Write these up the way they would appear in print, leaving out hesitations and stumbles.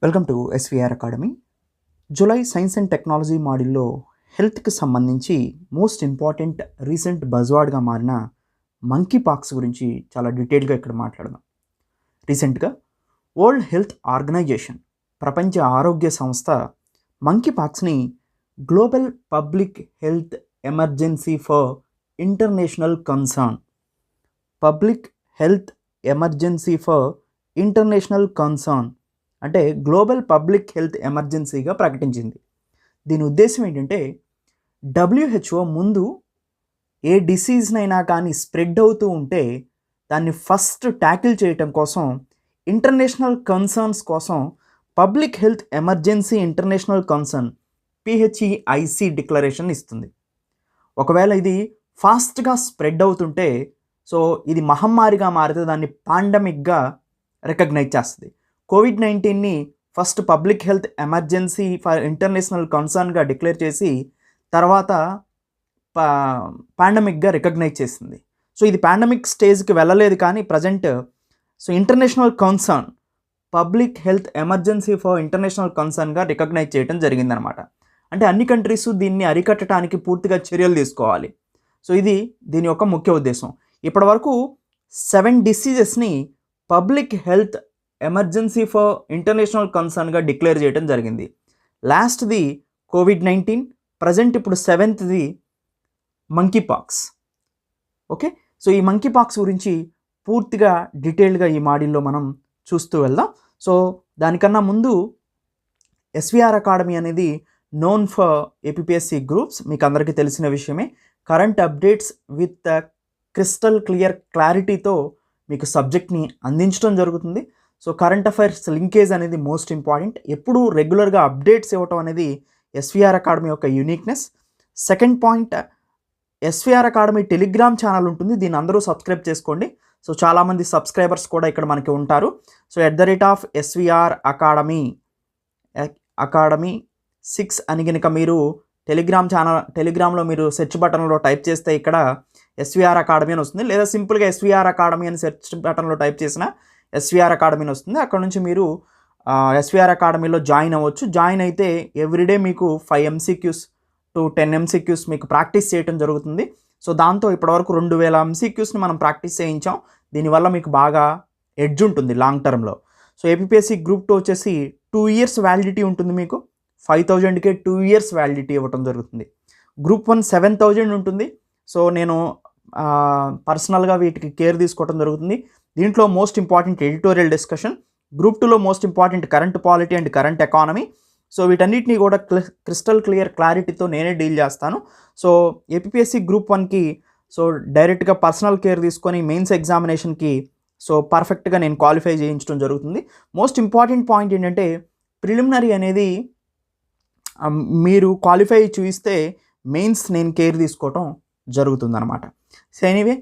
Welcome to SVR academy. July science and technology మాడ్యూల్లో హెల్త్కి సంబంధించి మోస్ట్ ఇంపార్టెంట్ రీసెంట్ బజ్వర్డ్గా మారిన మంకీ పాక్స్ గురించి చాలా డీటెయిల్గా ఇక్కడ మాట్లాడదాం. రీసెంట్గా వరల్డ్ హెల్త్ ఆర్గనైజేషన్, ప్రపంచ ఆరోగ్య సంస్థ మంకీ పాక్స్ని global public health emergency for international concern, public health emergency for international concern అంటే గ్లోబల్ పబ్లిక్ హెల్త్ ఎమర్జెన్సీగా ప్రకటించింది. దీని ఉద్దేశం ఏంటంటే, డబ్ల్యూహెచ్ఓ ముందు ఏ డిసీజ్నైనా కానీ స్ప్రెడ్ అవుతూ ఉంటే దాన్ని ఫస్ట్ ట్యాకిల్ చేయటం కోసం ఇంటర్నేషనల్ కన్సర్న్స్ కోసం public health emergency international concern PHEIC declaration ఇస్తుంది. ఒకవేళ ఇది ఫాస్ట్గా స్ప్రెడ్ అవుతుంటే, సో ఇది మహమ్మారిగా మారితే దాన్ని పాండమిక్గా రికగ్నైజ్ చేస్తుంది. కోవిడ్-19ని first public health emergency for international కన్సర్న్గా డిక్లేర్ చేసి తర్వాత పాండమిక్గా రికగ్నైజ్ చేసింది. సో ఇది పాండమిక్ స్టేజ్కి వెళ్ళలేదు, కానీ present international concern, public health emergency for international కన్సర్న్గా రికగ్నైజ్ చేయడం జరిగిందనమాట. అంటే అన్ని కంట్రీస్ దీన్ని అరికట్టడానికి పూర్తిగా చర్యలు తీసుకోవాలి. సో ఇది దీని యొక్క ముఖ్య ఉద్దేశం. ఇప్పటివరకు 7 డిసీజెస్ని public health emergency for international కన్సర్న్గా డిక్లేర్ చేయడం జరిగింది. లాస్ట్ది కోవిడ్-19, ప్రజెంట్ ఇప్పుడు 7th monkey pox. Okay, so ఈ మంకీ పాక్స్ గురించి పూర్తిగా డీటెయిల్గా ఈ మాడ్యూల్లో మనం చూస్తూ వెళ్దాం. సో దానికన్నా ముందు ఎస్విఆర్ అకాడమీ అనేది నోన్ ఫర్ APPSC గ్రూప్స్, మీకు అందరికీ తెలిసిన విషయమే. Current updates with crystal clear క్లారిటీతో మీకు సబ్జెక్ట్ని అందించడం జరుగుతుంది. సో కరెంట్ అఫైర్స్ లింకేజ్ అనేది మోస్ట్ ఇంపార్టెంట్. ఎప్పుడు రెగ్యులర్గా అప్డేట్స్ ఇవ్వటం అనేది ఎస్విఆర్ అకాడమీ యొక్క uniqueness. Second point, SVR academy Telegram channel ఉంటుంది, దీన్ని అందరూ సబ్స్క్రైబ్ చేసుకోండి. సో చాలామంది సబ్స్క్రైబర్స్ కూడా ఇక్కడ మనకి ఉంటారు. సో @SVR అకాడమీ 6 అని కనుక మీరు టెలిగ్రామ్లో మీరు సెర్చ్ బటన్లో టైప్ చేస్తే ఇక్కడ ఎస్విఆర్ అకాడమీ అని వస్తుంది, లేదా సింపుల్గా ఎస్విఆర్ అకాడమీ అని సెర్చ్ బటన్లో టైప్ చేసిన ఎస్విఆర్ అకాడమీ అని వస్తుంది. అక్కడ నుంచి మీరు ఎస్విఆర్ అకాడమీలో జాయిన్ అవ్వచ్చు. జాయిన్ అయితే ఎవ్రీడే మీకు 5 MCQs to 10 MCQs మీకు ప్రాక్టీస్ చేయడం జరుగుతుంది. సో దాంతో ఇప్పటివరకు 2000 MCQsని మనం ప్రాక్టీస్ చేయించాం. దీనివల్ల మీకు బాగా ఎడ్జ్ ఉంటుంది లాంగ్ టర్మ్లో. సో APPSC Group 2 వచ్చేసి 2 years వ్యాలిడిటీ ఉంటుంది. మీకు 5000కే 2 years వ్యాలిడిటీ ఇవ్వటం జరుగుతుంది. Group 1 7000 ఉంటుంది. సో నేను పర్సనల్గా వీటికి కేర్ తీసుకోవడం జరుగుతుంది. దీంట్లో most important editorial discussion, Group 2లో most important current polity and current economy. So వీటన్నిటిని కూడా క్రిస్టల్ క్లియర్ క్లారిటీతో నేనే డీల్ చేస్తాను. సో APPSC Group 1కి సో డైరెక్ట్గా పర్సనల్ కేర్ తీసుకొని మెయిన్స్ ఎగ్జామినేషన్కి సో పర్ఫెక్ట్గా నేను క్వాలిఫై చేయించడం జరుగుతుంది. మోస్ట్ ఇంపార్టెంట్ పాయింట్ ఏంటంటే, ప్రిలిమినరీ అనేది మీరు క్వాలిఫై చూపిస్తే మెయిన్స్ నేను కేర్ తీసుకోవటం జరుగుతుందన్నమాట. సో ఎనీవే,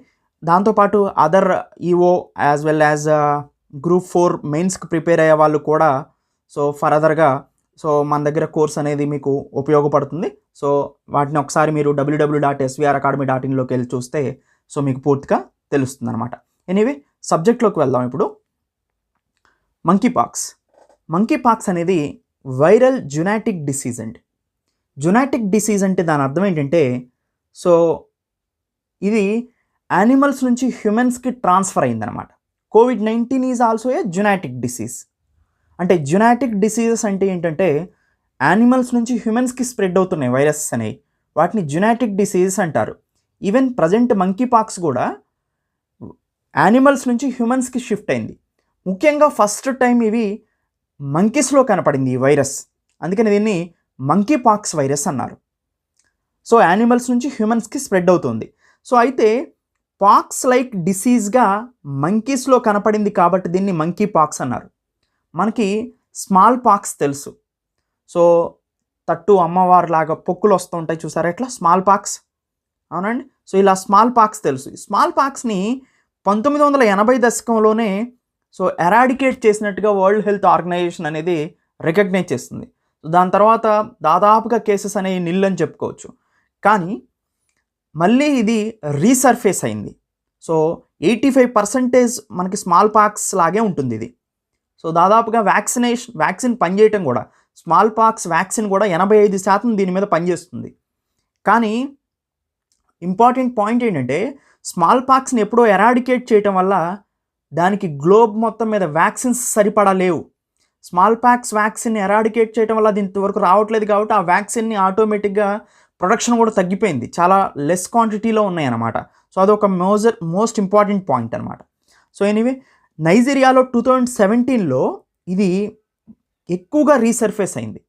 దాంతోపాటు other EO as well as Group 4 మెయిన్స్కి ప్రిపేర్ అయ్యే వాళ్ళు కూడా సో ఫర్దర్గా సో మన దగ్గర కోర్స్ అనేది మీకు ఉపయోగపడుతుంది. సో వాటిని ఒకసారి మీరు www.svracademy.in వెళ్ళి చూస్తే సో మీకు పూర్తిగా తెలుస్తుంది అనమాట. ఎనీవే, సబ్జెక్ట్లోకి వెళ్దాం. ఇప్పుడు మంకీ పాక్స్ అనేది వైరల్ జునాటిక్ డిసీజ్ అండి. జునాటిక్ డిసీజ్ అంటే దాని అర్థం ఏంటంటే, సో ఇది యానిమల్స్ నుంచి హ్యూమన్స్కి ట్రాన్స్ఫర్ అయిందనమాట. COVID-19 is also a జునాటిక్ disease. అంటే జునాటిక్ డిసీజెస్ అంటే ఏంటంటే, యానిమల్స్ నుంచి హ్యూమన్స్కి స్ప్రెడ్ అవుతున్నాయి వైరస్ అనేవి, వాటిని జునాటిక్ డిసీజెస్ అంటారు. ఈవెన్ ప్రజెంట్ మంకీ పాక్స్ కూడా యానిమల్స్ నుంచి హ్యూమన్స్కి షిఫ్ట్ అయింది. ముఖ్యంగా ఫస్ట్ టైం ఇవి మంకీస్లో కనపడింది ఈ వైరస్, అందుకని దీన్ని మంకీ పాక్స్ వైరస్ అన్నారు. సో యానిమల్స్ నుంచి హ్యూమన్స్కి స్ప్రెడ్ అవుతుంది. సో అయితే పాక్స్ లైక్ డిసీజ్గా మంకీస్లో కనపడింది కాబట్టి దీన్ని మంకీ పాక్స్ అన్నారు. మనకి స్మాల్ పాక్స్ తెలుసు. సో తట్టు అమ్మవారు లాగా పొక్కులు వస్తూ ఉంటాయి చూసారా, ఎట్లా స్మాల్ పాక్స్, అవునండి. సో ఇలా స్మాల్ పాక్స్ తెలుసు. స్మాల్ పాక్స్ని 1980 దశకంలోనే సో ఎరాడికేట్ చేసినట్టుగా వరల్డ్ హెల్త్ ఆర్గనైజేషన్ అనేది రికగ్నైజ్ చేస్తుంది. దాని తర్వాత దాదాపుగా కేసెస్ అనేవి నిల్ అని చెప్పుకోవచ్చు. కానీ మళ్ళీ ఇది రీసర్ఫేస్ అయింది. సో 85% మనకి స్మాల్ పాక్స్ లాగే ఉంటుంది ఇది. సో దాదాపుగా వ్యాక్సిన్ పనిచేయటం కూడా, స్మాల్ పాక్స్ వ్యాక్సిన్ కూడా 85% దీని మీద పనిచేస్తుంది. కానీ ఇంపార్టెంట్ పాయింట్ ఏంటంటే, స్మాల్ పాక్స్ని ఎప్పుడో ఎరాడికేట్ చేయటం వల్ల దానికి గ్లోబ్ మొత్తం మీద వ్యాక్సిన్స్ సరిపడా లేవు. స్మాల్ పాక్స్ వ్యాక్సిన్ ఎరాడికేట్ చేయడం వల్ల అది ఇంతవరకు రావట్లేదు కాబట్టి ఆ వ్యాక్సిన్ని ఆటోమేటిక్గా ప్రొడక్షన్ కూడా తగ్గిపోయింది, చాలా లెస్ క్వాంటిటీలో ఉన్నాయి అన్నమాట. సో అదొక మోస్ట్ ఇంపార్టెంట్ పాయింట్ అనమాట. సో ఎనీవే, నైజీరియాలో 2017లో ఇది ఎక్కువగా రీసర్ఫేస్ అయింది,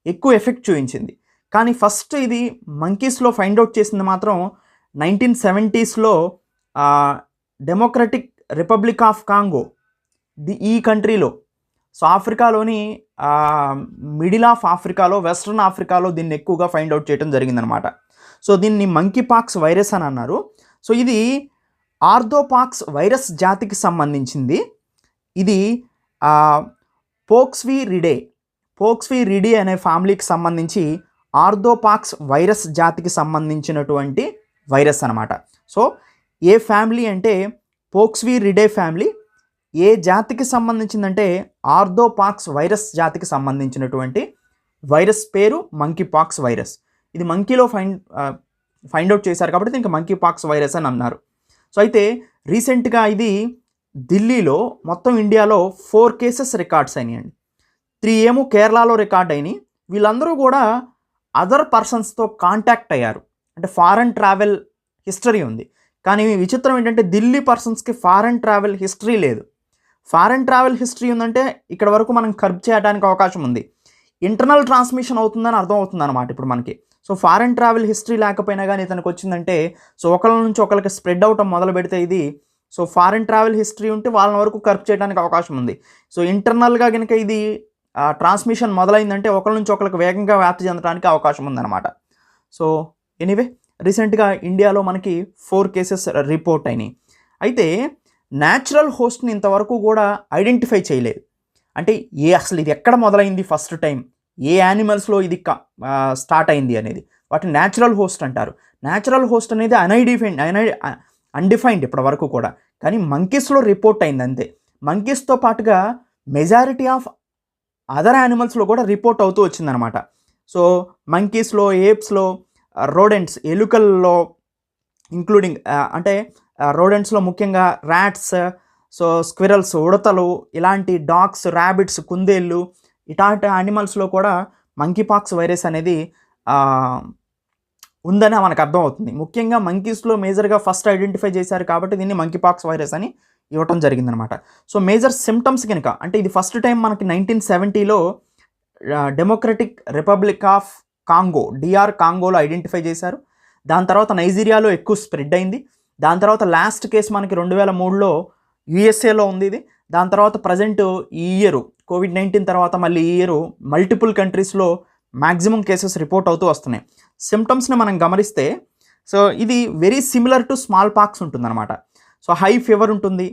ఎక్కువ ఎఫెక్ట్ చూపించింది. కానీ ఫస్ట్ ఇది మంకీస్లో ఫైండ్ అవుట్ చేసింది మాత్రం 1970sలో డెమోక్రటిక్ రిపబ్లిక్ ఆఫ్ కాంగో ఈ కంట్రీలో. సో ఆఫ్రికాలోని మిడిల్ ఆఫ్ ఆఫ్రికాలో, వెస్ట్రన్ ఆఫ్రికాలో దీన్ని ఎక్కువగా ఫైండ్ అవుట్ చేయడం జరిగిందనమాట. సో దీన్ని మంకీ పాక్స్ వైరస్ అని అన్నారు. సో ఇది ఆర్థోపాక్స్ వైరస్ జాతికి సంబంధించింది. ఇది పోక్స్వీరిడే అనే ఫ్యామిలీకి సంబంధించి ఆర్థోపాక్స్ వైరస్ జాతికి సంబంధించినటువంటి వైరస్ అనమాట. సో ఏ ఫ్యామిలీ అంటే పోక్స్వీరిడే ఫ్యామిలీ, ఏ జాతికి సంబంధించిందంటే ఆర్థోపాక్స్ వైరస్ జాతికి సంబంధించినటువంటి వైరస్ పేరు మంకీ పాక్స్ వైరస్. ఇది మంకీలో ఫైండ్ అవుట్ చేశారు కాబట్టి దీనికి మంకీ పాక్స్ వైరస్ అని అన్నారు. సో అయితే రీసెంట్గా ఇది ఢిల్లీలో, మొత్తం ఇండియాలో 4 కేసెస్ రికార్డ్స్ అయినాయండి. 3 ఏమో కేరళలో రికార్డ్ అయినాయి. వీళ్ళందరూ కూడా అదర్ పర్సన్స్తో కాంటాక్ట్ అయ్యారు, అంటే ఫారెన్ ట్రావెల్ హిస్టరీ ఉంది. కానీ విచిత్రం ఏంటంటే ఢిల్లీ పర్సన్స్కి ఫారెన్ ట్రావెల్ హిస్టరీ లేదు. ఫారెన్ ట్రావెల్ హిస్టరీ ఉందంటే ఇక్కడ వరకు మనం కర్బ్ చేయడానికి అవకాశం ఉంది, ఇంటర్నల్ ట్రాన్స్మిషన్ అవుతుందని అర్థం అవుతుంది అనమాట ఇప్పుడు మనకి. సో ఫారెన్ ట్రావెల్ హిస్టరీ లేకపోయినా కానీ ఇతనికి వచ్చిందంటే, సో ఒకళ్ళ నుంచి ఒకరికి స్ప్రెడ్ అవటం మొదలు పెడితే ఇది, సో ఫారెన్ ట్రావెల్ హిస్టరీ ఉంటే వాళ్ళ వరకు కర్బ్ చేయడానికి అవకాశం ఉంది. సో ఇంటర్నల్గా కనుక ఇది ట్రాన్స్మిషన్ మొదలైందంటే ఒకళ్ళ నుంచి ఒకరికి వేగంగా వ్యాప్తి చెందడానికి అవకాశం ఉందన్నమాట. సో ఎనీవే, రీసెంట్గా ఇండియాలో మనకి 4 కేసెస్ రిపోర్ట్ అయినాయి. అయితే న్యాచురల్ హోస్ట్ని ఇంతవరకు కూడా ఐడెంటిఫై చేయలేదు. అంటే అసలు ఇది ఎక్కడ మొదలైంది, ఫస్ట్ టైం ఏ యానిమల్స్లో ఇది స్టార్ట్ అయింది అనేది వాటిని న్యాచురల్ హోస్ట్ అంటారు. న్యాచురల్ హోస్ట్ అనేది అన్డిఫైన్డ్ ఇప్పటి వరకు కూడా, కానీ మంకీస్లో రిపోర్ట్ అయింది అంతే. మంకీస్తో పాటుగా మెజారిటీ ఆఫ్ అదర్ యానిమల్స్లో కూడా రిపోర్ట్ అవుతూ వచ్చిందనమాట. సో మంకీస్లో, ఏప్స్లో, రోడెంట్స్, ఎలుకల్లో, ఇంక్లూడింగ్ అంటే రోడెంట్స్లో ముఖ్యంగా ర్యాట్స్, సో స్క్విరల్స్, ఉడతలు, ఇలాంటి డాగ్స్, ర్యాబిట్స్, కుందేళ్ళు, ఇలాంటి యానిమల్స్లో కూడా మంకీ పాక్స్ వైరస్ అనేది ఉందని మనకు అర్థమవుతుంది. ముఖ్యంగా మంకీస్లో మేజర్గా ఫస్ట్ ఐడెంటిఫై చేశారు కాబట్టి దీన్ని మంకీ పాక్స్ వైరస్ అని ఇవ్వటం జరిగిందనమాట. సో మేజర్ సిమ్టమ్స్ కనుక అంటే ఇది ఫస్ట్ టైం మనకి 1970లో Democratic Republic of Congo, DR కాంగోలో ఐడెంటిఫై చేశారు. దాని తర్వాత నైజీరియాలో ఎక్కువ స్ప్రెడ్ అయింది. దాని తర్వాత లాస్ట్ కేసు మనకి 2003లో USAలో ఉంది ఇది. దాని తర్వాత ప్రజెంట్ ఈ ఇయర్ COVID-19 తర్వాత మళ్ళీ ఈ ఇయర్ మల్టిపుల్ కంట్రీస్లో మ్యాక్సిమం కేసెస్ రిపోర్ట్ అవుతూ వస్తున్నాయి. సిమ్టమ్స్ని మనం గమనిస్తే, సో ఇది very similar to small pox ఉంటుందన్నమాట. సో హై ఫీవర్ ఉంటుంది,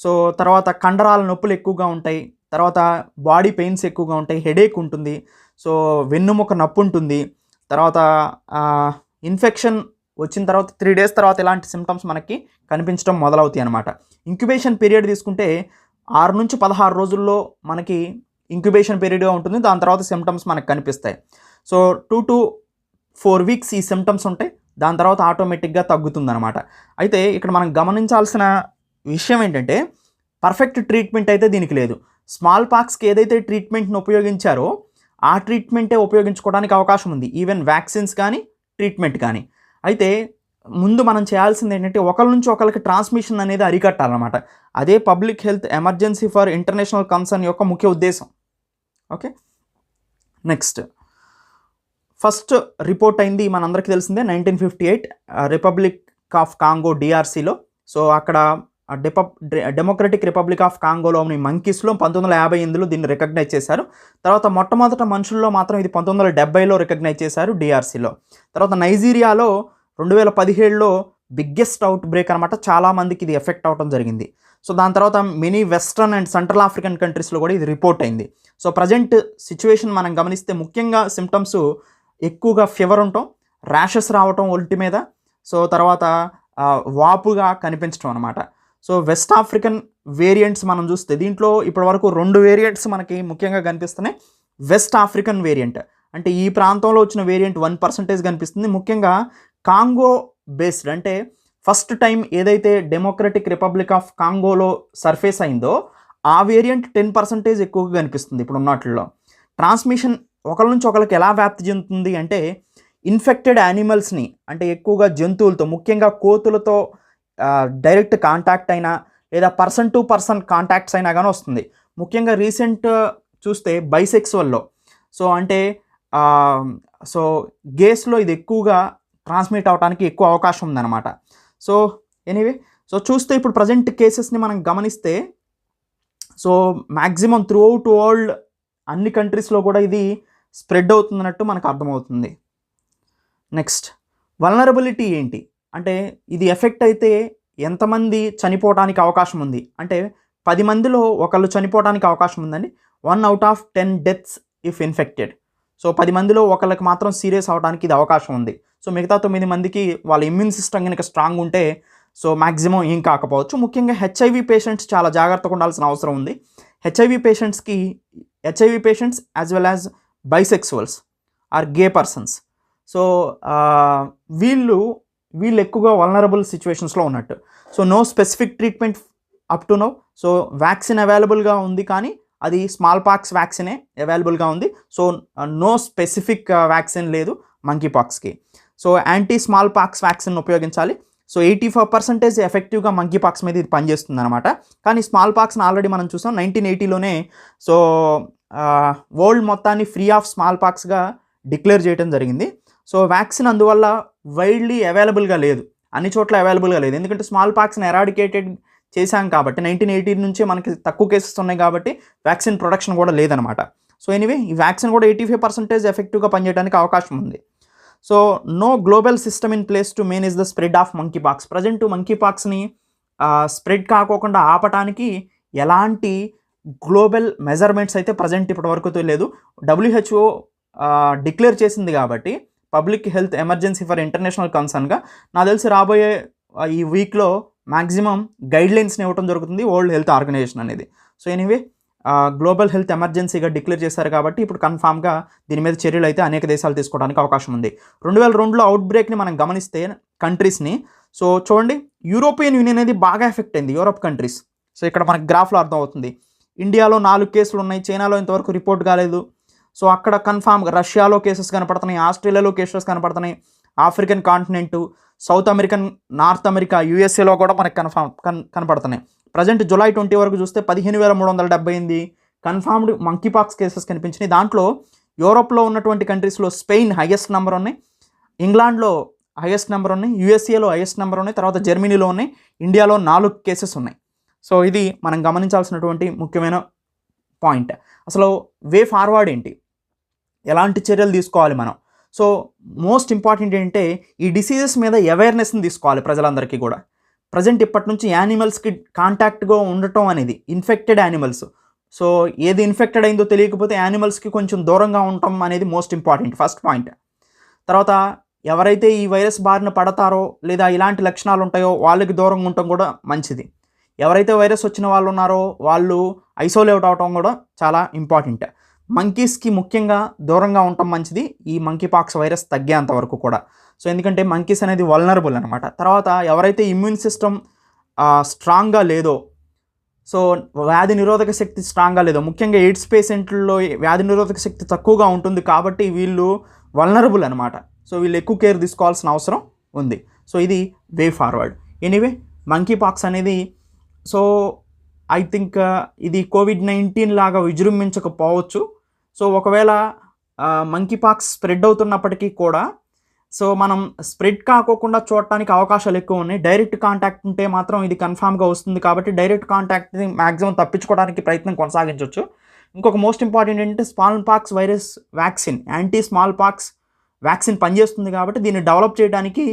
సో తర్వాత కండరాల నొప్పులు ఎక్కువగా ఉంటాయి, తర్వాత బాడీ పెయిన్స్ ఎక్కువగా ఉంటాయి, హెడేక్ ఉంటుంది, సో వెన్నుముక నొప్పి ఉంటుంది, తర్వాత ఇన్ఫెక్షన్ వచ్చిన తర్వాత 3 days తర్వాత ఇలాంటి సిమ్టమ్స్ మనకి కనిపించడం మొదలవుతాయి అనమాట. ఇంక్యుబేషన్ పీరియడ్ తీసుకుంటే 6 నుంచి 16 రోజుల్లో మనకి ఇంక్యుబేషన్ పీరియడ్గా ఉంటుంది. దాని తర్వాత సిమ్టమ్స్ మనకు కనిపిస్తాయి. సో 2 to 4 weeks ఈ సిమ్టమ్స్ ఉంటాయి. దాని తర్వాత ఆటోమేటిక్గా తగ్గుతుందన్నమాట. అయితే ఇక్కడ మనం గమనించాల్సిన విషయం ఏంటంటే, పర్ఫెక్ట్ ట్రీట్మెంట్ అయితే దీనికి లేదు. స్మాల్ పాక్స్కి ఏదైతే ట్రీట్మెంట్ని ఉపయోగించారో ఆ ట్రీట్మెంటే ఉపయోగించుకోవడానికి అవకాశం ఉంది, ఈవెన్ వ్యాక్సిన్స్ కానీ ట్రీట్మెంట్ కానీ. అయితే ముందు మనం చేయాల్సింది ఏంటంటే, ఒకరి నుంచి ఒకరికి ట్రాన్స్మిషన్ అనేది అరికట్టాలన్నమాట. అదే public health emergency for international concern యొక్క ముఖ్య ఉద్దేశం. ఓకే, నెక్స్ట్ ఫస్ట్ రిపోర్ట్ అయింది మనందరికీ తెలిసిందే 1958 రిపబ్లిక్ ఆఫ్ కాంగో DRCలో. సో అక్కడ డెమోక్రటిక్ రిపబ్లిక్ ఆఫ్ కాంగోలోని మంకీస్లో 1958లో దీన్ని రికగ్నైజ్ చేశారు. తర్వాత మొట్టమొదట మనుషుల్లో మాత్రం ఇది 1970లో రికగ్నైజ్ చేశారు DRCలో. తర్వాత నైజీరియాలో 2017లో బిగ్గెస్ట్ అవుట్ బ్రేక్ అనమాట, చాలామందికి ఇది ఎఫెక్ట్ అవడం జరిగింది. సో దాని తర్వాత many western and central African కంట్రీస్లో కూడా ఇది రిపోర్ట్ అయింది. సో ప్రజెంట్ సిచ్యువేషన్ మనం గమనిస్తే ముఖ్యంగా సిమ్టమ్స్ ఎక్కువగా ఫీవర్ ఉండటం, ర్యాషెస్ రావటం ఒంటి మీద, సో తర్వాత వాపుగా కనిపించడం అనమాట. సో వెస్ట్ ఆఫ్రికన్ వేరియంట్స్ మనం చూస్తే దీంట్లో ఇప్పటివరకు 2 వేరియంట్స్ మనకి ముఖ్యంగా కనిపిస్తున్నాయి. వెస్ట్ ఆఫ్రికన్ వేరియంట్ అంటే ఈ ప్రాంతంలో వచ్చిన వేరియంట్ 1% కనిపిస్తుంది. ముఖ్యంగా కాంగో బేస్డ్ అంటే ఫస్ట్ టైం ఏదైతే డెమోక్రటిక్ రిపబ్లిక్ ఆఫ్ కాంగోలో సర్ఫేస్ అయిందో ఆ వేరియంట్ 10% ఎక్కువగా కనిపిస్తుంది ఇప్పుడు ఉన్నట్లో. ట్రాన్స్మిషన్ ఒకరి నుంచి ఒకరికి ఎలా వ్యాప్తి చెందుతుంది అంటే ఇన్ఫెక్టెడ్ యానిమల్స్ని అంటే ఎక్కువగా జంతువులతో ముఖ్యంగా కోతులతో డైరెక్ట్ కాంటాక్ట్ అయినా లేదా పర్సన్ టు పర్సన్ కాంటాక్ట్స్ అయినా కానీ వస్తుంది. ముఖ్యంగా రీసెంట్ చూస్తే బైసెక్సువల్లో సో అంటే సో గేస్లో ఇది ఎక్కువగా ట్రాన్స్మిట్ అవడానికి ఎక్కువ అవకాశం ఉందన్నమాట. సో ఎనీవే సో చూస్తే ఇప్పుడు ప్రజెంట్ కేసెస్ని మనం గమనిస్తే so maximum through out world అన్ని కంట్రీస్లో కూడా ఇది స్ప్రెడ్ అవుతున్నట్టు మనకు అర్థమవుతుంది. నెక్స్ట్ వల్నరబిలిటీ ఏంటి అంటే ఇది ఎఫెక్ట్ అయితే ఎంతమంది చనిపోవడానికి అవకాశం ఉంది అంటే 10 మందిలో ఒకళ్ళు చనిపోవడానికి అవకాశం ఉందండి. 1 out of 10 deaths if infected. So 10 మందిలో ఒకళ్ళకి మాత్రం సీరియస్ అవడానికి ఇది అవకాశం ఉంది. సో మిగతా 9 మందికి వాళ్ళ ఇమ్యూన్ సిస్టమ్ కనుక స్ట్రాంగ్ ఉంటే సో మ్యాక్సిమం ఏం కాకపోవచ్చు. ముఖ్యంగా హెచ్ఐవి పేషెంట్స్ చాలా జాగ్రత్తగా ఉండాల్సిన అవసరం ఉంది. HIV patients as well as bisexuals or gay persons. So వీళ్ళు ఎక్కువగా వల్నరబుల్ సిచ్యువేషన్స్లో ఉన్నట్టు. So no specific treatment up to no. So vaccine అవైలబుల్గా ఉంది కానీ అది స్మాల్ పాక్స్ వ్యాక్సినే అవైలబుల్గా ఉంది. సో నో స్పెసిఫిక్ వ్యాక్సిన్ లేదు మంకీ పాక్స్కి. So anti small pox vaccine ఉపయోగించాలి. సో 85% ఎఫెక్టివ్గా మంకీ పాక్స్ మీద ఇది పనిచేస్తుంది అనమాట. కానీ స్మాల్ పాక్స్ని ఆల్రెడీ మనం చూసాం 1980లోనే సో వరల్డ్ మొత్తాన్ని ఫ్రీ ఆఫ్ స్మాల్ పాక్స్గా డిక్లేర్ చేయడం జరిగింది. సో వ్యాక్సిన్ అందువల్ల వైడ్లీ అవైలబుల్గా లేదు, అన్ని చోట్ల అవైలబుల్గా లేదు. ఎందుకంటే స్మాల్ పాక్స్ని ఎరాడికేటెడ్ చేశాం కాబట్టి 1980 నుంచే మనకి తక్కువ కేసెస్ ఉన్నాయి కాబట్టి వ్యాక్సిన్ ప్రొడక్షన్ కూడా లేదనమాట. సో ఎనీవే ఈ వ్యాక్సిన్ కూడా 85% ఎఫెక్టివ్గా పనిచేయడానికి అవకాశం ఉంది. So no global system in place to manage the spread of monkey pox. Present monkey పాక్స్ని స్ప్రెడ్ కాకోకుండా ఆపటానికి ఎలాంటి గ్లోబల్ మెజర్మెంట్స్ అయితే ప్రజెంట్ ఇప్పటి వరకు లేదు. WHO డిక్లేర్ చేసింది కాబట్టి public health emergency for international కన్సర్న్గా నాకు తెలిసి రాబోయే ఈ వీక్లో మ్యాక్సిమం గైడ్లైన్స్ని ఇవ్వడం జరుగుతుంది వరల్డ్ హెల్త్ ఆర్గనైజేషన్ అనేది. సో ఎనీవే గ్లోబల్ హెల్త్ ఎమర్జెన్సీగా డిక్లేర్ చేశారు కాబట్టి ఇప్పుడు కన్ఫామ్గా దీని మీద చర్యలు అయితే అనేక దేశాలు తీసుకోవడానికి అవకాశం ఉంది. 2002లో అవుట్ బ్రేక్ని మనం గమనిస్తే కంట్రీస్ని సో చూడండి యూరోపియన్ యూనియన్ అనేది బాగా ఎఫెక్ట్ అయింది యూరోప్ కంట్రీస్. సో ఇక్కడ మనకి గ్రాఫ్లో అర్థమవుతుంది. ఇండియాలో 4 కేసులు ఉన్నాయి, చైనాలో ఇంతవరకు రిపోర్ట్ కాలేదు. సో అక్కడ కన్ఫామ్గా రష్యాలో కేసెస్ కనపడుతున్నాయి, ఆస్ట్రేలియాలో కేసెస్ కనపడుతున్నాయి, African continent, South American, North America, యూఎస్ఏలో కూడా మనకి కనపడుతున్నాయి. ప్రజెంట్ జూలై 20 వరకు చూస్తే 15,378 కన్ఫర్మ్డ్ మంకీ పాక్స్ కేసెస్ కనిపించినాయి. దాంట్లో యూరోప్లో ఉన్నటువంటి కంట్రీస్లో స్పెయిన్ హైయెస్ట్ నెంబర్ ఉన్నాయి, ఇంగ్లాండ్లో హైయెస్ట్ నెంబర్ ఉన్నాయి, యూఎస్ఏలో హైయెస్ట్ నెంబర్ ఉన్నాయి, తర్వాత జర్మనీలో ఉన్నాయి, ఇండియాలో 4 కేసెస్ ఉన్నాయి. సో ఇది మనం గమనించాల్సినటువంటి ముఖ్యమైన పాయింట్. అసలు వే ఫార్వర్డ్ ఏంటి, ఎలాంటి చర్యలు తీసుకోవాలి మనం. సో మోస్ట్ ఇంపార్టెంట్ ఏంటంటే ఈ డిసీజెస్ మీద అవేర్నెస్ని తీసుకోవాలి ప్రజలందరికీ కూడా. ప్రజెంట్ ఇప్పటి నుంచి యానిమల్స్కి కాంటాక్ట్గా ఉండటం అనేది ఇన్ఫెక్టెడ్ యానిమల్స్, సో ఏది ఇన్ఫెక్టెడ్ అయిందో తెలియకపోతే యానిమల్స్కి కొంచెం దూరంగా ఉండటం అనేది మోస్ట్ ఇంపార్టెంట్ ఫస్ట్ పాయింట్. తర్వాత ఎవరైతే ఈ వైరస్ బారిన పడతారో లేదా ఇలాంటి లక్షణాలు ఉంటాయో వాళ్ళకి దూరంగా ఉండటం కూడా మంచిది. ఎవరైతే వైరస్ వచ్చిన వాళ్ళు ఉన్నారో వాళ్ళు ఐసోలేట్ అవటం కూడా చాలా ఇంపార్టెంట్. మంకీస్కి ముఖ్యంగా దూరంగా ఉండటం మంచిది ఈ మంకీ పాక్స్ వైరస్ తగ్గేంత వరకు కూడా. సో ఎందుకంటే మంకీస్ అనేది వల్నరబుల్ అనమాట. తర్వాత ఎవరైతే ఇమ్యూన్ సిస్టమ్ స్ట్రాంగ్గా లేదో, సో వ్యాధి నిరోధక శక్తి స్ట్రాంగ్గా లేదో, ముఖ్యంగా ఎయిడ్స్ పేషెంట్లలో వ్యాధి నిరోధక శక్తి తక్కువగా ఉంటుంది కాబట్టి వీళ్ళు వల్నరబుల్ అనమాట. సో వీళ్ళు ఎక్కువ కేర్ తీసుకోవాల్సిన అవసరం ఉంది. సో ఇది way forward. Anyway monkey pox అనేది సో ఐ థింక్ ఇది COVID-19 లాగా విజృంభించకపోవచ్చు. సో ఒకవేళ మంకీ పాక్స్ స్ప్రెడ్ అవుతున్నప్పటికీ కూడా సో మనం స్ప్రెడ్ కాకోకుండా చూడటానికి అవకాశాలు ఎక్కువ ఉన్నాయి. డైరెక్ట్ కాంటాక్ట్ ఉంటే మాత్రం ఇది కన్ఫామ్గా వస్తుంది కాబట్టి డైరెక్ట్ కాంటాక్ట్ని మ్యాక్సిమం తప్పించుకోవడానికి ప్రయత్నం కొనసాగించవచ్చు. ఇంకొక మోస్ట్ ఇంపార్టెంట్ ఏంటంటే small pox virus vaccine, anti small pox vaccine పనిచేస్తుంది కాబట్టి దీన్ని డెవలప్ చేయడానికి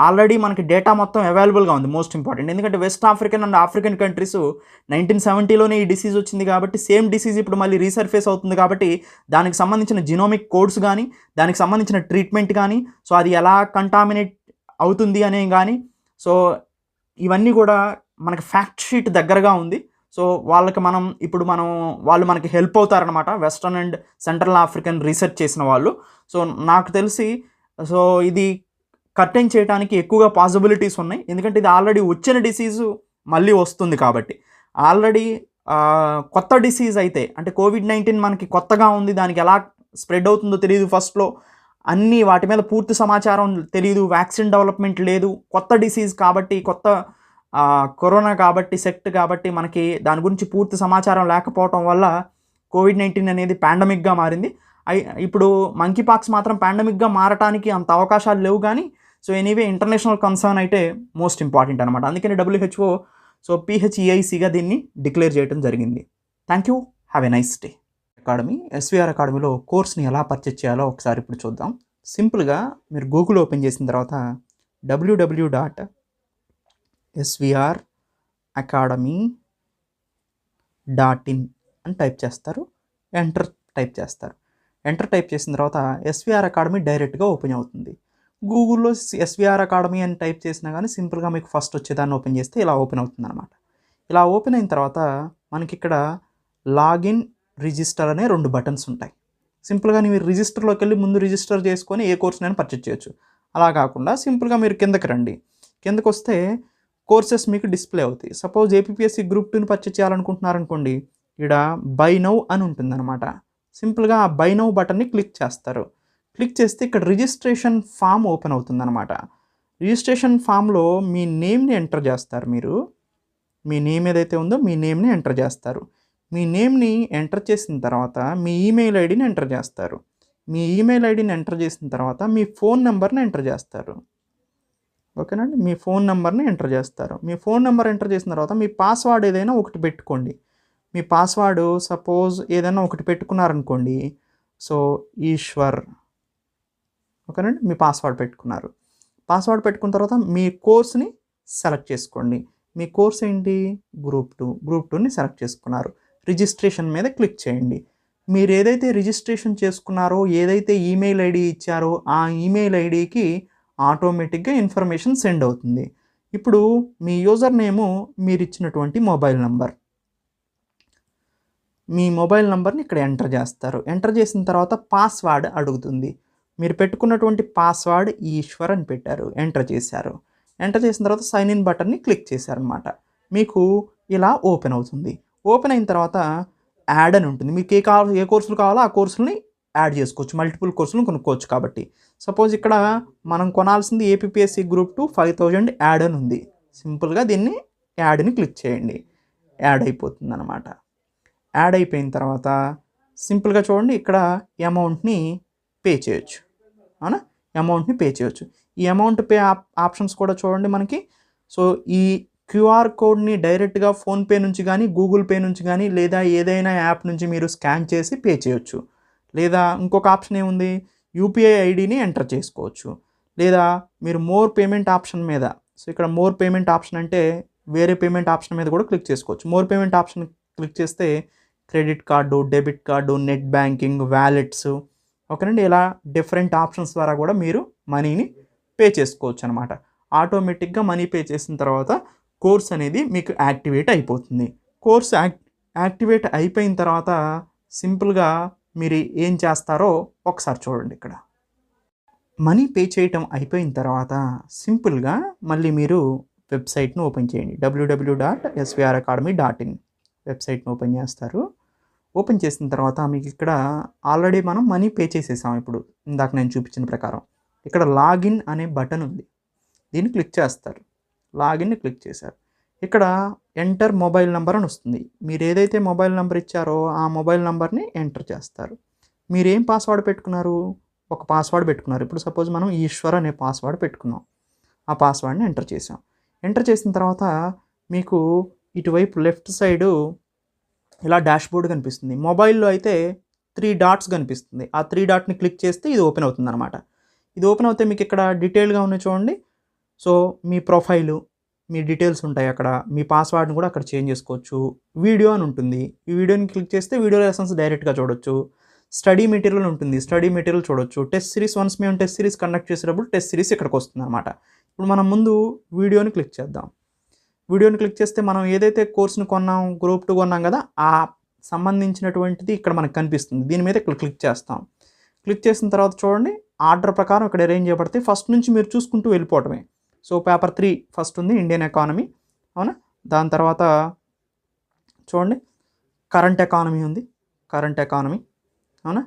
ఆల్రెడీ మనకి డేటా మొత్తం అవైలబుల్గా ఉంది. మోస్ట్ ఇంపార్టెంట్ ఎందుకంటే West African and African countries 1970లోనే ఈ డిసీజ్ వచ్చింది కాబట్టి సేమ్ డిసీజ్ ఇప్పుడు మళ్ళీ రీసర్ఫేస్ అవుతుంది కాబట్టి దానికి సంబంధించిన జినోమిక్ కోడ్స్ కానీ దానికి సంబంధించిన ట్రీట్మెంట్ కానీ సో అది ఎలా కంటామినేట్ అవుతుంది అనే కానీ సో ఇవన్నీ కూడా మనకి ఫ్యాక్ట్ షీట్ దగ్గరగా ఉంది. సో వాళ్ళకి మనం వాళ్ళు మనకి హెల్ప్ అవుతారనమాట, western and central African research చేసిన వాళ్ళు. సో నాకు తెలిసి సో ఇది కర్టైన్ చేయడానికి ఎక్కువగా పాసిబిలిటీస్ ఉన్నాయి. ఎందుకంటే ఇది ఆల్రెడీ వచ్చిన డిసీజు మళ్ళీ వస్తుంది కాబట్టి. ఆల్రెడీ కొత్త డిసీజ్ అయితే అంటే కోవిడ్-19 మనకి కొత్తగా ఉంది, దానికి ఎలా స్ప్రెడ్ అవుతుందో తెలియదు ఫస్ట్లో, అన్నీ వాటి మీద పూర్తి సమాచారం తెలియదు, వ్యాక్సిన్ డెవలప్మెంట్ లేదు, కొత్త డిసీజ్ కాబట్టి, కొత్త కరోనా కాబట్టి, సెక్ట్ కాబట్టి మనకి దాని గురించి పూర్తి సమాచారం లేకపోవటం వల్ల కోవిడ్-19 అనేది పాండమిక్గా మారింది. ఇప్పుడు మంకీ పాక్స్ మాత్రం పాండమిక్గా మారటానికి అంత అవకాశాలు లేవు కానీ సో ఎనీవే ఇంటర్నేషనల్ కన్సర్న్ అయితే మోస్ట్ ఇంపార్టెంట్ అనమాట. అందుకని WHO సో PHEICగా దీన్ని డిక్లేర్ చేయడం జరిగింది. Thank you, have a nice day. Academy, SVR అకాడమీలో కోర్స్ని ఎలా పర్చేజ్ చేయాలో ఒకసారి ఇప్పుడు చూద్దాం. సింపుల్గా మీరు గూగుల్ ఓపెన్ చేసిన తర్వాత www.swracademy.in అని టైప్ చేస్తారు, ఎంటర్ టైప్ చేస్తారు. ఎంటర్ టైప్ చేసిన తర్వాత SVR అకాడమీ డైరెక్ట్గా ఓపెన్ అవుతుంది. గూగుల్లో SVR అకాడమీ అని టైప్ చేసినా కానీ సింపుల్గా మీకు ఫస్ట్ వచ్చేదాన్ని ఓపెన్ చేస్తే ఇలా ఓపెన్ అవుతుంది అనమాట. ఇలా ఓపెన్ అయిన తర్వాత మనకి ఇక్కడ లాగిన్, రిజిస్టర్ అనే 2 బటన్స్ ఉంటాయి. సింపుల్గా మీరు రిజిస్టర్లోకి వెళ్ళి ముందు రిజిస్టర్ చేసుకొని ఏ కోర్స్నైనా పర్చేజ్ చేయొచ్చు. అలా కాకుండా సింపుల్గా మీరు కిందకి రండి. కిందకు వస్తే కోర్సెస్ మీకు డిస్ప్లే అవుతాయి. సపోజ్ APPSC Group 2ని పర్చేజ్ చేయాలనుకుంటున్నారనుకోండి, ఇక్కడ బై నౌ అని ఉంటుందన్నమాట. సింపుల్గా ఆ బై నౌ బటన్ని క్లిక్ చేస్తారు. క్లిక్ చేస్తే ఇక్కడ రిజిస్ట్రేషన్ ఫామ్ ఓపెన్ అవుతుందన్నమాట. రిజిస్ట్రేషన్ ఫామ్లో మీ నేమ్ని ఎంటర్ చేస్తారు. మీ నేమ్ ఏదైతే ఉందో మీ నేమ్ని ఎంటర్ చేస్తారు. మీ నేమ్ని ఎంటర్ చేసిన తర్వాత మీ ఈమెయిల్ ఐడిని ఎంటర్ చేస్తారు. మీ ఈమెయిల్ ఐడిని ఎంటర్ చేసిన తర్వాత మీ ఫోన్ నెంబర్ని ఎంటర్ చేస్తారు. ఓకేనండి, మీ ఫోన్ నెంబర్ని ఎంటర్ చేస్తారు. మీ ఫోన్ నెంబర్ ఎంటర్ చేసిన తర్వాత మీ పాస్వర్డ్ ఏదైనా ఒకటి పెట్టుకోండి. మీ పాస్వర్డ్ సపోజ్ ఏదైనా ఒకటి పెట్టుకున్నారనుకోండి, సో ఈశ్వర్. ఓకేనండి, మీ పాస్వర్డ్ పెట్టుకున్నారు. పాస్వర్డ్ పెట్టుకున్న తర్వాత మీ కోర్స్ని సెలెక్ట్ చేసుకోండి. మీ కోర్స్ ఏంటి? గ్రూప్ 2ని సెలెక్ట్ చేసుకున్నారు. రిజిస్ట్రేషన్ మీద క్లిక్ చేయండి. మీరు ఏదైతే రిజిస్ట్రేషన్ చేసుకున్నారో, ఏదైతే ఈమెయిల్ ఐడి ఇచ్చారో ఆ ఈమెయిల్ ఐడికి ఆటోమేటిక్గా ఇన్ఫర్మేషన్ సెండ్ అవుతుంది. ఇప్పుడు మీ యూజర్ నేము మీరు ఇచ్చినటువంటి మొబైల్ నంబర్. మీ మొబైల్ నంబర్ని ఇక్కడ ఎంటర్ చేస్తారు. ఎంటర్ చేసిన తర్వాత పాస్వర్డ్ అడుగుతుంది. మీరు పెట్టుకున్నటువంటి పాస్వర్డ్ ఈశ్వర్ అని పెట్టారు, ఎంటర్ చేశారు. ఎంటర్ చేసిన తర్వాత సైన్ ఇన్ బటన్ని క్లిక్ చేశారనమాట. మీకు ఇలా ఓపెన్ అవుతుంది. ఓపెన్ అయిన తర్వాత యాడ్ అని ఉంటుంది. మీకు ఏ కోర్సులు కావాలో ఆ కోర్సులని యాడ్ చేసుకోవచ్చు, మల్టిపుల్ కోర్సులు కొనుక్కోవచ్చు. కాబట్టి సపోజ్ ఇక్కడ మనం కొనాల్సింది APPSC Group 2 5000 యాడ్ అని ఉంది. సింపుల్గా దీన్ని యాడ్ని క్లిక్ చేయండి, యాడ్ అయిపోతుంది అనమాట. యాడ్ అయిపోయిన తర్వాత సింపుల్గా చూడండి, ఇక్కడ అమౌంట్ని పే చేయొచ్చు. అవునా, అమౌంట్ని పే చేయొచ్చు. ఈ అమౌంట్ పే ఆప్షన్స్ కూడా చూడండి మనకి. సో ఈ QR కోడ్ని డైరెక్ట్గా ఫోన్పే నుంచి కానీ, గూగుల్ పే నుంచి కానీ, లేదా ఏదైనా యాప్ నుంచి మీరు స్కాన్ చేసి పే చేయొచ్చు. లేదా ఇంకొక ఆప్షన్ ఏముంది, UPI ఐడిని ఎంటర్ చేసుకోవచ్చు. లేదా మీరు మోర్ పేమెంట్ ఆప్షన్ మీద, సో ఇక్కడ మోర్ పేమెంట్ ఆప్షన్ అంటే వేరే పేమెంట్ ఆప్షన్ మీద కూడా క్లిక్ చేసుకోవచ్చు. మోర్ పేమెంట్ ఆప్షన్ క్లిక్ చేస్తే credit card, debit card, net banking, wallets, ఓకేనండి, ఇలా డిఫరెంట్ ఆప్షన్స్ ద్వారా కూడా మీరు మనీని పే చేసుకోవచ్చు అనమాట. ఆటోమేటిక్గా మనీ పే చేసిన తర్వాత కోర్స్ అనేది మీకు యాక్టివేట్ అయిపోతుంది. కోర్స్ యాక్టివేట్ అయిపోయిన తర్వాత సింపుల్గా మీరు ఏం చేస్తారో ఒకసారి చూడండి. ఇక్కడ మనీ పే చేయటం అయిపోయిన తర్వాత సింపుల్గా మళ్ళీ మీరు వెబ్సైట్ను ఓపెన్ చేయండి. www.swracademy.in వెబ్సైట్ను ఓపెన్ చేస్తారు. ఓపెన్ చేసిన తర్వాత మీకు ఇక్కడ ఆల్రెడీ మనం మనీ పే చేసేసాం. ఇప్పుడు ఇందాక నేను చూపించిన ప్రకారం ఇక్కడ లాగిన్ అనే బటన్ ఉంది, దీన్ని క్లిక్ చేస్తారు. లాగిన్ని క్లిక్ చేశారు. ఇక్కడ ఎంటర్ మొబైల్ నెంబర్ అని వస్తుంది. మీరు ఏదైతే మొబైల్ నెంబర్ ఇచ్చారో ఆ మొబైల్ నెంబర్ని ఎంటర్ చేస్తారు. మీరేం పాస్వర్డ్ పెట్టుకున్నారు? ఒక పాస్వర్డ్ పెట్టుకున్నారు. ఇప్పుడు సపోజ్ మనం ఈశ్వర్ అనే పాస్వర్డ్ పెట్టుకున్నాం. ఆ పాస్వర్డ్ని ఎంటర్ చేసాం. ఎంటర్ చేసిన తర్వాత మీకు ఇటువైపు లెఫ్ట్ సైడు ఇలా డాష్బోర్డ్ కనిపిస్తుంది. మొబైల్లో అయితే 3 డాట్స్ కనిపిస్తుంది. ఆ 3 డాట్ని క్లిక్ చేస్తే ఇది ఓపెన్ అవుతుంది అనమాట. ఇది ఓపెన్ అవుతే మీకు ఇక్కడ డీటెయిల్గా ఉన్నాయి చూడండి. సో మీ ప్రొఫైలు, మీ డీటెయిల్స్ ఉంటాయి అక్కడ. మీ పాస్వర్డ్ని కూడా అక్కడ చేంజ్ చేసుకోవచ్చు. వీడియో అని ఉంటుంది. ఈ వీడియోని క్లిక్ చేస్తే వీడియో లెసన్స్ డైరెక్ట్గా చూడొచ్చు. స్టడీ మెటీరియల్ ఉంటుంది, స్టడీ మెటీరియల్ చూడొచ్చు. టెస్ట్ సిరీస్, వన్స్ మేము టెస్ట్ సిరీస్ కండక్ట్ చేసేటప్పుడు టెస్ట్ సిరీస్ ఇక్కడికి వస్తుంది అనమాట. ఇప్పుడు మనం ముందు వీడియోని క్లిక్ చేద్దాం. వీడియోని క్లిక్ చేస్తే మనం ఏదైతే కోర్స్ని కొన్నాం, గ్రూప్ 2 కొన్నాం కదా, ఆ సంబంధించినటువంటిది ఇక్కడ మనకు కనిపిస్తుంది. దీని మీద ఇక్కడ క్లిక్ చేస్తాం. క్లిక్ చేసిన తర్వాత చూడండి, ఆర్డర్ ప్రకారం ఇక్కడ అరేంజ్ చేయబడతాయి. ఫస్ట్ నుంచి మీరు చూసుకుంటూ వెళ్ళిపోవటమే. సో పేపర్ 3 ఫస్ట్ ఉంది, ఇండియన్ ఎకానమీ, అవునా. దాని తర్వాత చూడండి, కరెంట్ ఎకానమీ ఉంది, కరెంట్ ఎకానమీ, అవునా.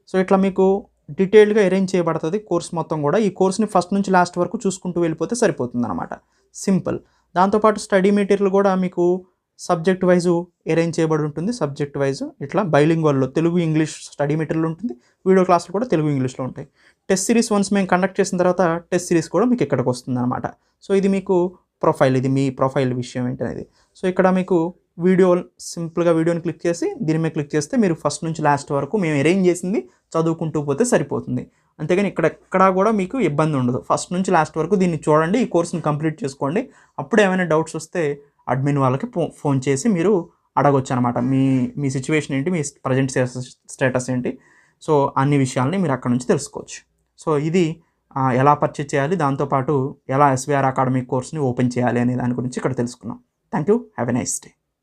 సో ఇట్లా మీకు డీటెయిల్డ్గా అరేంజ్ చేయబడుతుంది కోర్స్ మొత్తం కూడా. ఈ కోర్స్ని ఫస్ట్ నుంచి లాస్ట్ వరకు చూసుకుంటూ వెళ్ళిపోతే సరిపోతుంది అనమాట, సింపుల్. దాంతోపాటు స్టడీ మెటీరియల్ కూడా మీకు సబ్జెక్ట్ వైజు అరేంజ్ చేయబడి ఉంటుంది. సబ్జెక్ట్ వైజు ఇట్లా బైలింగ్వల్లో తెలుగు ఇంగ్లీష్ స్టడీ మెటీరియల్ ఉంటుంది. వీడియో క్లాసులు కూడా తెలుగు ఇంగ్లీష్లో ఉంటాయి. టెస్ట్ సిరీస్ వన్స్ మేము కండక్ట్ చేసిన తర్వాత టెస్ట్ సిరీస్ కూడా మీకు ఇక్కడికి వస్తుంది అనమాట. సో ఇది మీకు ప్రొఫైల్, ఇది మీ ప్రొఫైల్ విషయం ఏంటనేది. సో ఇక్కడ మీకు వీడియో, సింపుల్గా వీడియోని క్లిక్ చేసి దీని మీద క్లిక్ చేస్తే మీరు ఫస్ట్ నుంచి లాస్ట్ వరకు మేము అరేంజ్ చేసింది చదువుకుంటూ పోతే సరిపోతుంది. అంతేగాని ఇక్కడ ఎక్కడా కూడా మీకు ఇబ్బంది ఉండదు. ఫస్ట్ నుంచి లాస్ట్ వరకు దీన్ని చూడండి, ఈ కోర్స్ని కంప్లీట్ చేసుకోండి. అప్పుడు ఏమైనా డౌట్స్ వస్తే అడ్మిన్ వాళ్ళకి ఫోన్ చేసి మీరు అడగొచ్చు అనమాట. మీ సిచ్యువేషన్ ఏంటి, మీ ప్రజెంట్ స్టేటస్ ఏంటి, సో అన్ని విషయాల్ని మీరు అక్కడ నుంచి తెలుసుకోవచ్చు. సో ఇది ఎలా పర్చేజ్ చేయాలి, దాంతోపాటు ఎలా SVR అకాడమీ కోర్స్ని ఓపెన్ చేయాలి అనే దాని గురించి ఇక్కడ తెలుసుకున్నాం. Thank you, have a nice day.